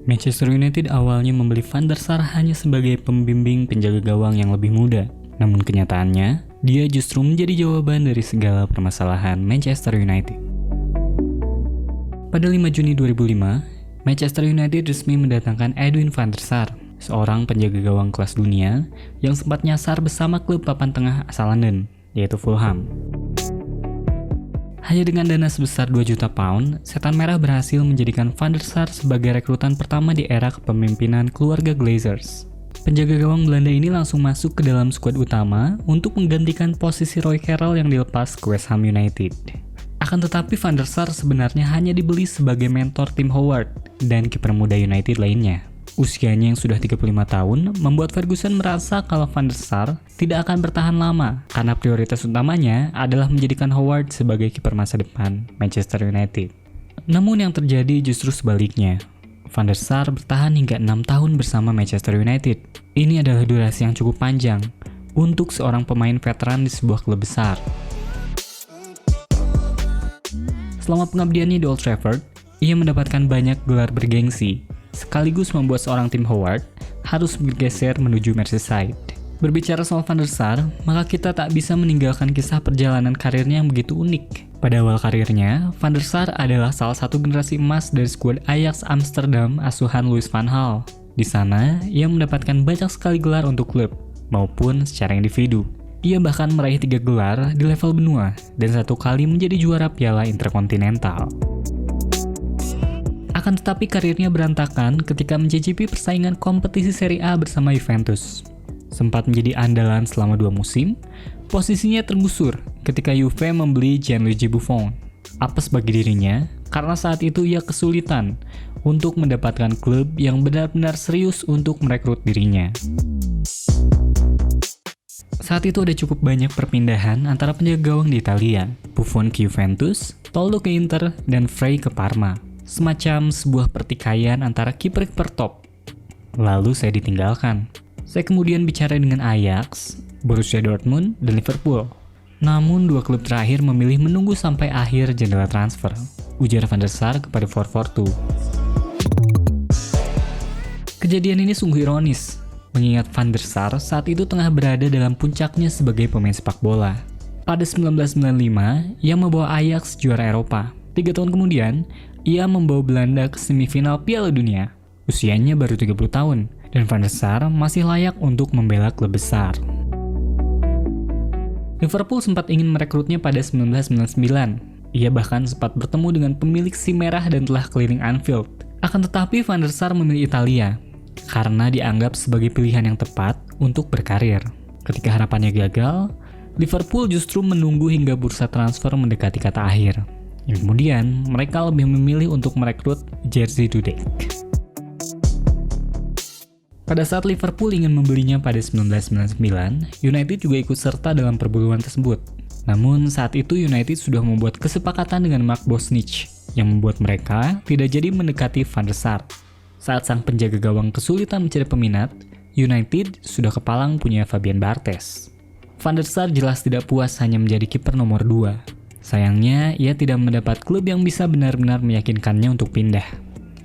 Manchester United awalnya membeli Van der Sar hanya sebagai pembimbing penjaga gawang yang lebih muda. Namun kenyataannya, dia justru menjadi jawaban dari segala permasalahan Manchester United. Pada 5 Juni 2005, Manchester United resmi mendatangkan Edwin van der Sar, seorang penjaga gawang kelas dunia yang sempat nyasar bersama klub papan tengah asal London, yaitu Fulham. Hanya dengan dana sebesar 2 juta pound, Setan Merah berhasil menjadikan Van der Sar sebagai rekrutan pertama di era kepemimpinan keluarga Glazers. Penjaga gawang Belanda ini langsung masuk ke dalam skuad utama untuk menggantikan posisi Roy Carroll yang dilepas ke West Ham United. Akan tetapi Van der Sar sebenarnya hanya dibeli sebagai mentor Tim Howard dan kiper muda United lainnya. Usianya yang sudah 35 tahun membuat Ferguson merasa kalau Van der Sar tidak akan bertahan lama karena prioritas utamanya adalah menjadikan Howard sebagai kiper masa depan Manchester United. Namun yang terjadi justru sebaliknya. Van der Sar bertahan hingga 6 tahun bersama Manchester United. Ini adalah durasi yang cukup panjang untuk seorang pemain veteran di sebuah klub besar. Selama pengabdiannya di Old Trafford, ia mendapatkan banyak gelar bergengsi, sekaligus membuat seorang Tim Howard harus bergeser menuju Merseyside. Berbicara soal Van der Sar, maka kita tak bisa meninggalkan kisah perjalanan karirnya yang begitu unik. Pada awal karirnya, Van der Sar adalah salah satu generasi emas dari skuad Ajax Amsterdam asuhan Louis van Gaal. Di sana, ia mendapatkan banyak sekali gelar untuk klub, maupun secara individu. Ia bahkan meraih 3 gelar di level benua, dan 1 kali menjadi juara Piala Interkontinental. Akan tetapi karirnya berantakan ketika mencicipi persaingan kompetisi Serie A bersama Juventus. Sempat menjadi andalan selama 2 musim, posisinya tergusur ketika Juve membeli Gianluigi Buffon. Apes bagi dirinya, karena saat itu ia kesulitan untuk mendapatkan klub yang benar-benar serius untuk merekrut dirinya. Saat itu ada cukup banyak perpindahan antara penjaga gawang di Italia, Buffon ke Juventus, Toldo ke Inter, dan Frey ke Parma. Semacam sebuah pertikaian antara kiper-kiper top. Lalu saya ditinggalkan. Saya kemudian bicara dengan Ajax, Borussia Dortmund, dan Liverpool. Namun 2 klub terakhir memilih menunggu sampai akhir jendela transfer, ujar Van der Sar kepada 442. Kejadian ini sungguh ironis, mengingat Van der Sar saat itu tengah berada dalam puncaknya sebagai pemain sepak bola. Pada 1995, ia membawa Ajax juara Eropa. 3 tahun kemudian, ia membawa Belanda ke semifinal Piala Dunia. Usianya baru 30 tahun, dan Van der Sar masih layak untuk membela klub besar. Liverpool sempat ingin merekrutnya pada 1999. Ia bahkan sempat bertemu dengan pemilik si merah dan telah keliling Anfield. Akan tetapi Van der Sar memilih Italia, karena dianggap sebagai pilihan yang tepat untuk berkarir. Ketika harapannya gagal, Liverpool justru menunggu hingga bursa transfer mendekati kata akhir. Yang kemudian, mereka lebih memilih untuk merekrut Jerzy Dudek. Pada saat Liverpool ingin membelinya pada 1999, United juga ikut serta dalam perburuan tersebut. Namun saat itu United sudah membuat kesepakatan dengan Mark Bosnich, yang membuat mereka tidak jadi mendekati Van der Sar. Saat sang penjaga gawang kesulitan mencari peminat, United sudah kepalang punya Fabian Barthez. Van der Sar jelas tidak puas hanya menjadi kiper nomor 2. Sayangnya, ia tidak mendapat klub yang bisa benar-benar meyakinkannya untuk pindah.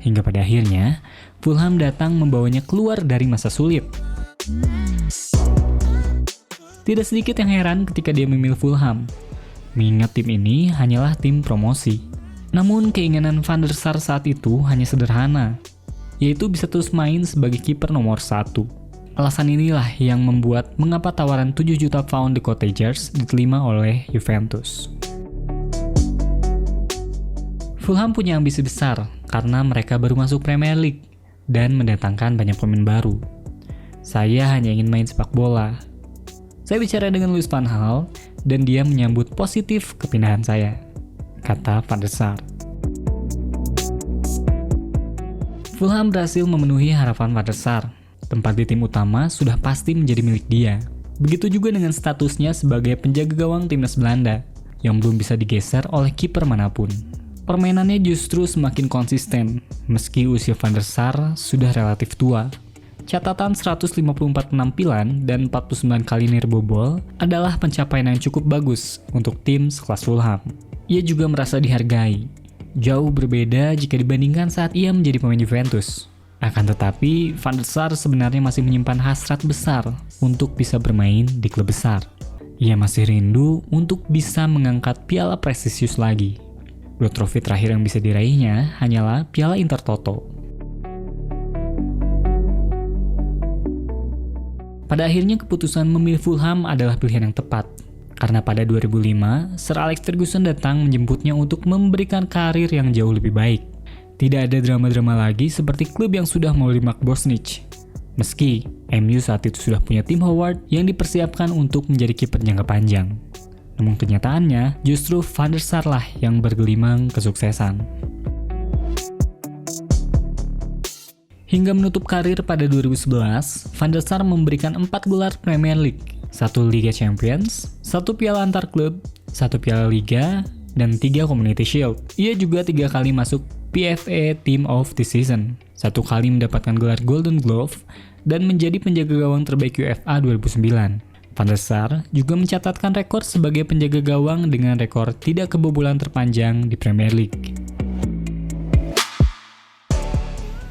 Hingga pada akhirnya, Fulham datang membawanya keluar dari masa sulit. Tidak sedikit yang heran ketika dia memilih Fulham, mengingat tim ini hanyalah tim promosi. Namun keinginan Van der Sar saat itu hanya sederhana, yaitu bisa terus main sebagai kiper nomor 1. Alasan inilah yang membuat mengapa tawaran 7 juta pound The Cottagers diterima oleh Juventus. Fulham punya ambisi besar karena mereka baru masuk Premier League dan mendatangkan banyak pemain baru. Saya hanya ingin main sepak bola. Saya bicara dengan Louis van Gaal dan dia menyambut positif kepindahan saya, kata Van der Sar. Fulham berhasil memenuhi harapan Van der Sar. Tempat di tim utama sudah pasti menjadi milik dia. Begitu juga dengan statusnya sebagai penjaga gawang timnas Belanda yang belum bisa digeser oleh kiper manapun. Permainannya justru semakin konsisten, meski usia Van der Sar sudah relatif tua. Catatan 154 penampilan dan 49 kali nirbobol adalah pencapaian yang cukup bagus untuk tim sekelas Fulham. Ia juga merasa dihargai, jauh berbeda jika dibandingkan saat ia menjadi pemain Juventus. Akan tetapi, Van der Sar sebenarnya masih menyimpan hasrat besar untuk bisa bermain di klub besar. Ia masih rindu untuk bisa mengangkat piala prestisius lagi. Dua trofi terakhir yang bisa diraihnya hanyalah Piala Intertoto. Pada akhirnya keputusan memilih Fulham adalah pilihan yang tepat. Karena pada 2005, Sir Alex Ferguson datang menjemputnya untuk memberikan karir yang jauh lebih baik. Tidak ada drama-drama lagi seperti klub yang sudah melalui Mark Bosnich. Meski MU saat itu sudah punya Tim Howard yang dipersiapkan untuk menjadi kiper jangka panjang. Namun kenyataannya justru Van der Sar lah yang bergelimang kesuksesan. Hingga menutup karir pada 2011, Van der Sar memberikan 4 gelar Premier League, 1 Liga Champions, 1 piala antar klub, 1 piala Liga, dan 3 Community Shield. Ia juga 3 kali masuk PFA Team of the Season, 1 kali mendapatkan gelar Golden Glove, dan menjadi penjaga gawang terbaik UEFA 2009. Van der Sar juga mencatatkan rekor sebagai penjaga gawang dengan rekor tidak kebobolan terpanjang di Premier League.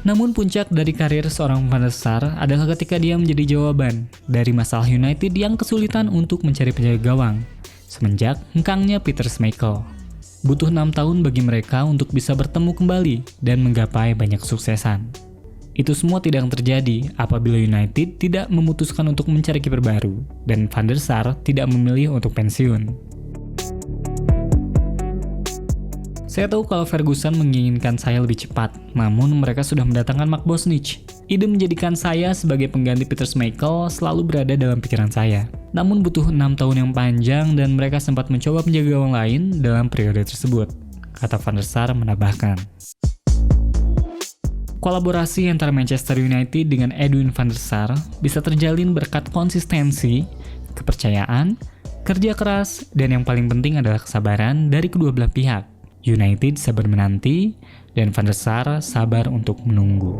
Namun puncak dari karir seorang Van der Sar adalah ketika dia menjadi jawaban dari masalah United yang kesulitan untuk mencari penjaga gawang, semenjak hengkangnya Peter Schmeichel. Butuh 6 tahun bagi mereka untuk bisa bertemu kembali dan menggapai banyak kesuksesan. Itu semua tidak akan terjadi apabila United tidak memutuskan untuk mencari kiper baru dan Van der Sar tidak memilih untuk pensiun. Saya tahu kalau Ferguson menginginkan saya lebih cepat, namun mereka sudah mendatangkan Mark Bosnich. Ide menjadikan saya sebagai pengganti Peter Schmeichel selalu berada dalam pikiran saya. Namun butuh 6 tahun yang panjang dan mereka sempat mencoba penjaga gawang lain dalam periode tersebut, kata Van der Sar menambahkan. Kolaborasi antara Manchester United dengan Edwin van der Sar bisa terjalin berkat konsistensi, kepercayaan, kerja keras, dan yang paling penting adalah kesabaran dari kedua belah pihak. United sabar menanti, dan Van der Sar sabar untuk menunggu.